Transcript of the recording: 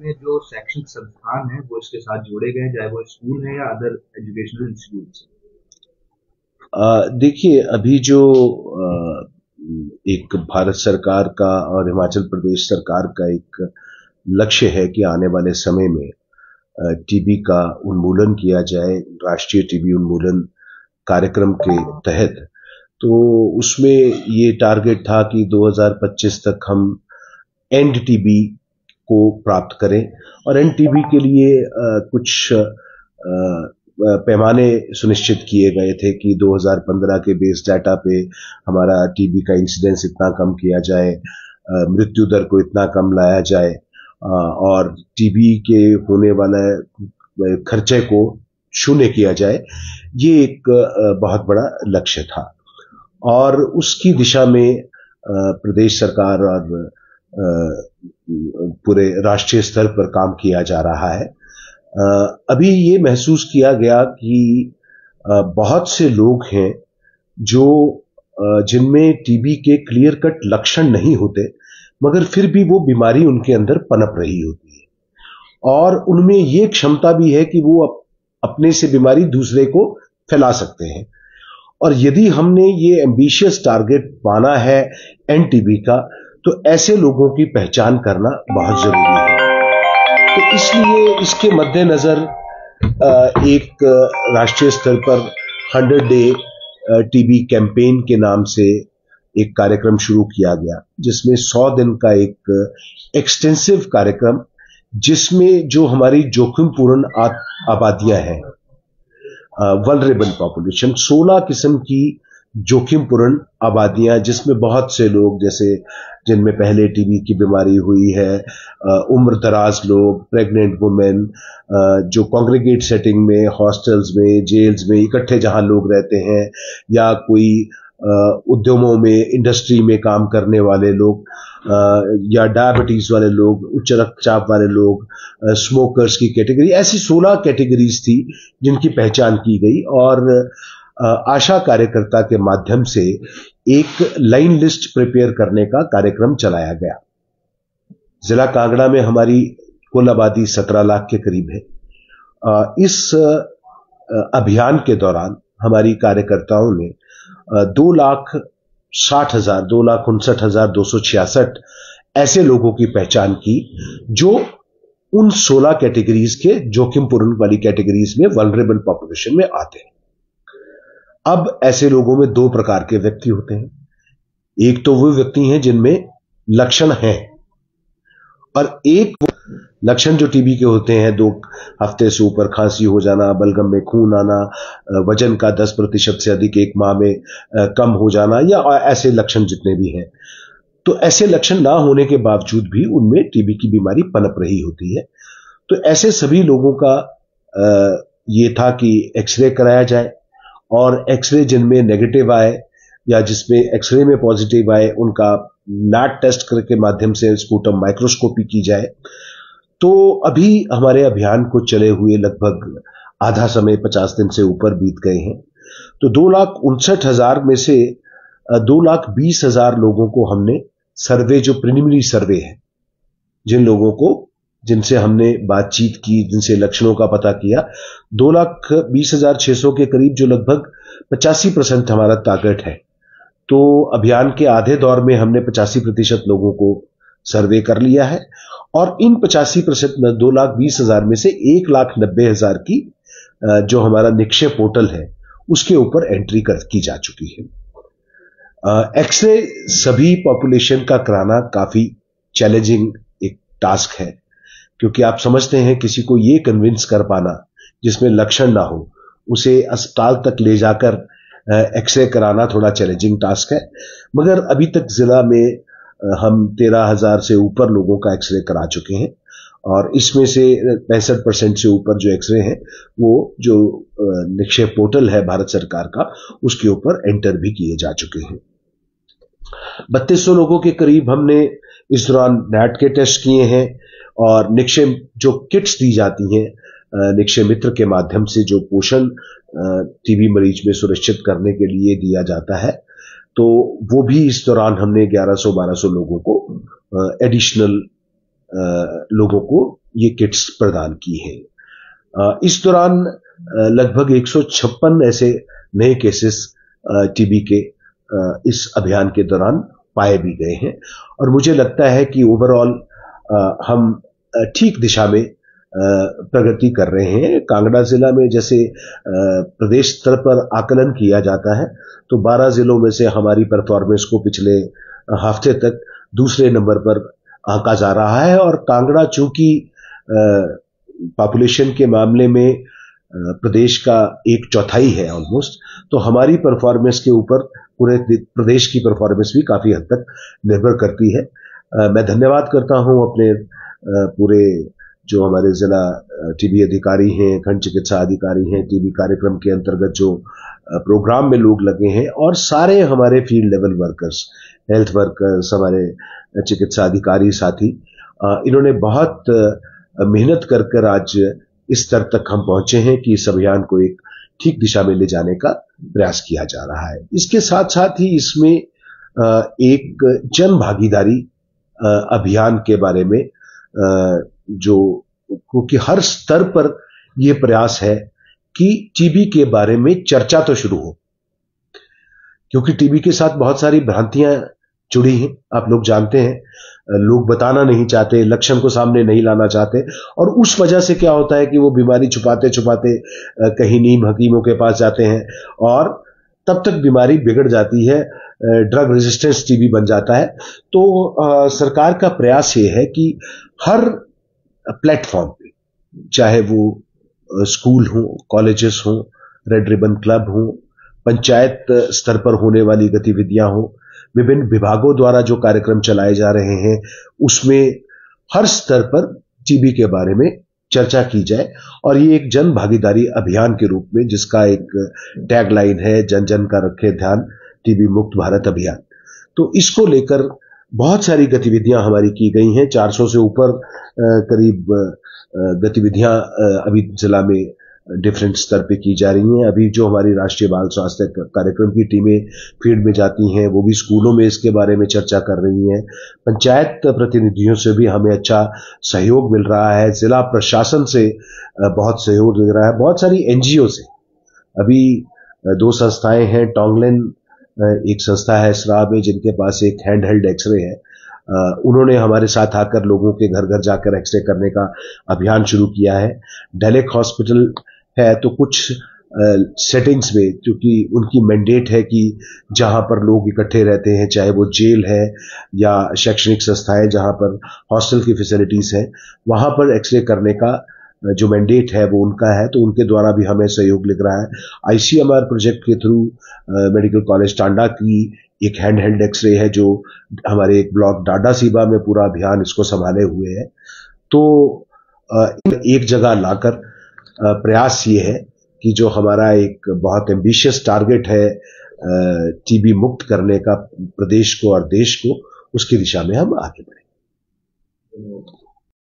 में जो शैक्षणिक संस्थान हैं वो इसके साथ जोड़े गए हैं, चाहे वो स्कूल है या अदर एजुकेशनल इंस्टीट्यूट्स? देखिए, अभी जो एक भारत सरकार का और हिमाचल प्रदेश सरकार का एक लक्ष्य है कि आने वाले समय में टीबी का उन्मूलन किया जाए, राष्ट्रीय टीबी उन्मूलन कार्यक्रम के तहत। तो उसमें ये टारगेट था कि 2025 तक हम एंड टीबी को प्राप्त करें, और एंड टीबी के लिए कुछ पैमाने सुनिश्चित किए गए थे कि 2015 के बेस डाटा पे हमारा टीबी का इंसिडेंस इतना कम किया जाए, मृत्यु दर को इतना कम लाया जाए, और टीबी के होने वाला खर्चे को शून्य किया जाए। ये एक बहुत बड़ा लक्ष्य था, और उसकी दिशा में प्रदेश सरकार और पूरे राष्ट्रीय स्तर पर काम किया जा रहा है। अभी ये महसूस किया गया कि बहुत से लोग हैं जो जिनमें टीबी के क्लियर कट लक्षण नहीं होते, मगर फिर भी वो बीमारी उनके अंदर पनप रही होती है, और उनमें ये क्षमता भी है कि वो अपने से बीमारी दूसरे को फैला सकते हैं। और यदि हमने ये एम्बिशियस टारगेट माना है एनटीबी का, तो ऐसे लोगों की पहचान करना बहुत जरूरी है। तो इसलिए इसके मद्देनजर एक राष्ट्रीय स्तर पर 100 डे टीबी कैंपेन के नाम से एक कार्यक्रम शुरू किया गया, जिसमें 100 दिन का एक एक्सटेंसिव कार्यक्रम, जिसमें जो हमारी जोखिमपूर्ण आबादियां हैं, वल्नरेबल पॉपुलेशन, 16 किस्म की जोखिमपूर्ण आबादियां, जिसमें बहुत से लोग जैसे जिनमें पहले टीबी की बीमारी हुई है, उम्र दराज लोग, प्रेग्नेंट वुमेन, जो कांग्रेगेट सेटिंग में, हॉस्टल्स में, जेल्स में इकट्ठे जहां लोग रहते हैं, या कोई उद्यमों में, इंडस्ट्री में काम करने वाले लोग, या डायबिटीज वाले लोग, उच्च रक्तचाप वाले लोग, स्मोकर्स की कैटेगरी, ऐसी 16 कैटेगरीज थी जिनकी पहचान की गई, और आशा कार्यकर्ता के माध्यम से एक लाइन लिस्ट प्रिपेयर करने का कार्यक्रम चलाया गया। जिला कांगड़ा में हमारी कुल आबादी 17 लाख के करीब है। इस अभियान के दौरान हमारी कार्यकर्ताओं ने 2,59,266 ऐसे लोगों की पहचान की जो उन 16 कैटेगरीज के जोखिमपूर्ण वाली कैटेगरीज में, वल्नरेबल पॉपुलेशन में आते हैं। अब ऐसे लोगों में 2 प्रकार के व्यक्ति होते हैं। एक तो वो व्यक्ति हैं जिनमें लक्षण हैं, और एक वो लक्षण जो टीबी के होते हैं, 2 हफ्ते से ऊपर खांसी हो जाना, बलगम में खून आना, वजन का 10% से अधिक एक माह में कम हो जाना, या ऐसे लक्षण जितने भी हैं। तो ऐसे लक्षण ना होने के बावजूद भी उनमें टीबी की बीमारी पनप रही होती है। तो ऐसे सभी लोगों का ये था कि एक्सरे कराया जाए, और एक्सरे जिनमें नेगेटिव आए या जिसमें एक्सरे में पॉजिटिव आए, उनका नैट टेस्ट के माध्यम से स्पूटम माइक्रोस्कोपी की जाए। तो अभी हमारे अभियान को चले हुए लगभग आधा समय, 50 दिन से ऊपर बीत गए हैं। तो 2,59,000 में से 2,20,000 लोगों को हमने सर्वे, जो प्रिलिमिनरी सर्वे है, जिन लोगों को, जिनसे हमने बातचीत की, जिनसे लक्षणों का पता किया, 2,20,600 के करीब, जो लगभग 85% हमारा टारगेट है। तो अभियान के आधे दौर में हमने 85% लोगों को सर्वे कर लिया है, और इन 85% में 2,20,000 में से 1,90,000 की जो हमारा निक्षय पोर्टल है उसके ऊपर एंट्री की जा चुकी है। एक्सरे सभी पॉपुलेशन का कराना काफी चैलेंजिंग एक टास्क है, क्योंकि आप समझते हैं किसी को ये कन्विंस कर पाना जिसमें लक्षण ना हो, उसे अस्पताल तक ले जाकर एक्सरे कराना थोड़ा चैलेंजिंग टास्क है। मगर अभी तक जिला में हम 13,000 से ऊपर लोगों का एक्सरे करा चुके हैं, और इसमें से 65% से ऊपर जो एक्सरे हैं वो जो निक्षय पोर्टल है भारत सरकार का, उसके ऊपर एंटर भी किए जा चुके हैं। 3200 लोगों के करीब हमने इस दौरान नैट के टेस्ट किए हैं, और निक्षय जो किट्स दी जाती हैं निक्षय मित्र के माध्यम से, जो पोषण टीबी मरीज में सुनिश्चित करने के लिए दिया जाता है, तो वो भी इस दौरान हमने 1100-1200 लोगों को एडिशनल लोगों को ये किट्स प्रदान की हैं। इस दौरान लगभग 156 ऐसे नए केसेस टीबी के इस अभियान के दौरान पाए भी गए हैं और मुझे लगता है कि ओवरऑल हम ठीक दिशा में प्रगति कर रहे हैं। कांगड़ा जिला में जैसे प्रदेश स्तर पर आकलन किया जाता है तो 12 जिलों में से हमारी परफॉर्मेंस को पिछले हफ्ते तक दूसरे नंबर पर आंका जा रहा है और कांगड़ा चूंकि पॉपुलेशन के मामले में प्रदेश का 1/4 है ऑलमोस्ट, तो हमारी परफॉर्मेंस के ऊपर पूरे प्रदेश की परफॉर्मेंस भी काफी हद तक निर्भर करती है। मैं धन्यवाद करता हूं अपने पूरे जो हमारे जिला टीबी अधिकारी हैं, खंड चिकित्सा अधिकारी हैं, टीबी कार्यक्रम के अंतर्गत जो प्रोग्राम में लोग लगे हैं और सारे हमारे field level workers, health workers, हमारे चिकित्सा अधिकारी साथी, इन्होंने बहुत मेहनत कर आज इस स्तर तक हम पहुंचे हैं कि इस अभियान को एक ठीक दिशा में ले जाने का प्रयास किया जा रहा है। इसके साथ साथ ही इसमें एक जन भागीदारी अभियान के बारे में जो क्योंकि हर स्तर पर यह प्रयास है कि टीबी के बारे में चर्चा तो शुरू हो, क्योंकि टीबी के साथ बहुत सारी भ्रांतियां जुड़ी हैं। आप लोग जानते हैं, लोग बताना नहीं चाहते, लक्षण को सामने नहीं लाना चाहते और उस वजह से क्या होता है कि वो बीमारी छुपाते छुपाते कहीं नीम हकीमों के पास जाते हैं और तब तक बीमारी बिगड़ जाती है, ड्रग रेजिस्टेंस टीबी बन जाता है। तो सरकार का प्रयास ये है कि हर प्लेटफॉर्म पे, चाहे वो स्कूल हो, कॉलेजेस हो, रेड रिबन क्लब हो, पंचायत स्तर पर होने वाली गतिविधियां हो, विभिन्न विभागों द्वारा जो कार्यक्रम चलाए जा रहे हैं, उसमें हर स्तर पर टीबी के बारे में चर्चा की जाए और ये एक जन भागीदारी अभियान के रूप में, जिसका एक टैगलाइन है जन जन का रखे ध्यान, टीबी मुक्त भारत अभियान, तो इसको लेकर बहुत सारी गतिविधियां हमारी की गई हैं। 400 से ऊपर करीब गतिविधियां अभी जिला में डिफरेंट स्तर पे की जा रही हैं। अभी जो हमारी राष्ट्रीय बाल स्वास्थ्य कार्यक्रम की टीमें फील्ड में जाती हैं, वो भी स्कूलों में इसके बारे में चर्चा कर रही हैं। पंचायत प्रतिनिधियों से भी हमें अच्छा सहयोग मिल रहा है, जिला प्रशासन से बहुत सहयोग मिल रहा है, बहुत सारी एनजीओ से। अभी 2 संस्थाएं हैं, टोंगलेन एक संस्था है सरा में, जिनके पास एक हैंड हेल्ड एक्सरे है। उन्होंने हमारे साथ आकर लोगों के घर घर जाकर एक्सरे करने का अभियान शुरू किया है। डेलेक हॉस्पिटल है, तो कुछ सेटिंग्स में, क्योंकि उनकी मैंडेट है कि जहां पर लोग इकट्ठे रहते हैं, चाहे वो जेल है या शैक्षणिक संस्थाएं जहां पर हॉस्टल की फैसिलिटीज है, वहां पर एक्सरे करने का जो मैंडेट है वो उनका है, तो उनके द्वारा भी हमें सहयोग मिल रहा है। आईसीएमआर प्रोजेक्ट के थ्रू मेडिकल कॉलेज टांडा की एक हैंड हेल्ड एक्सरे है, जो हमारे एक ब्लॉक डाडा सीबा में पूरा अभियान इसको संभाले हुए है। तो एक जगह लाकर प्रयास ये है कि जो हमारा एक बहुत एम्बिशियस टारगेट है टीबी मुक्त करने का प्रदेश को और देश को, उसकी दिशा में हम आगे बढ़ें।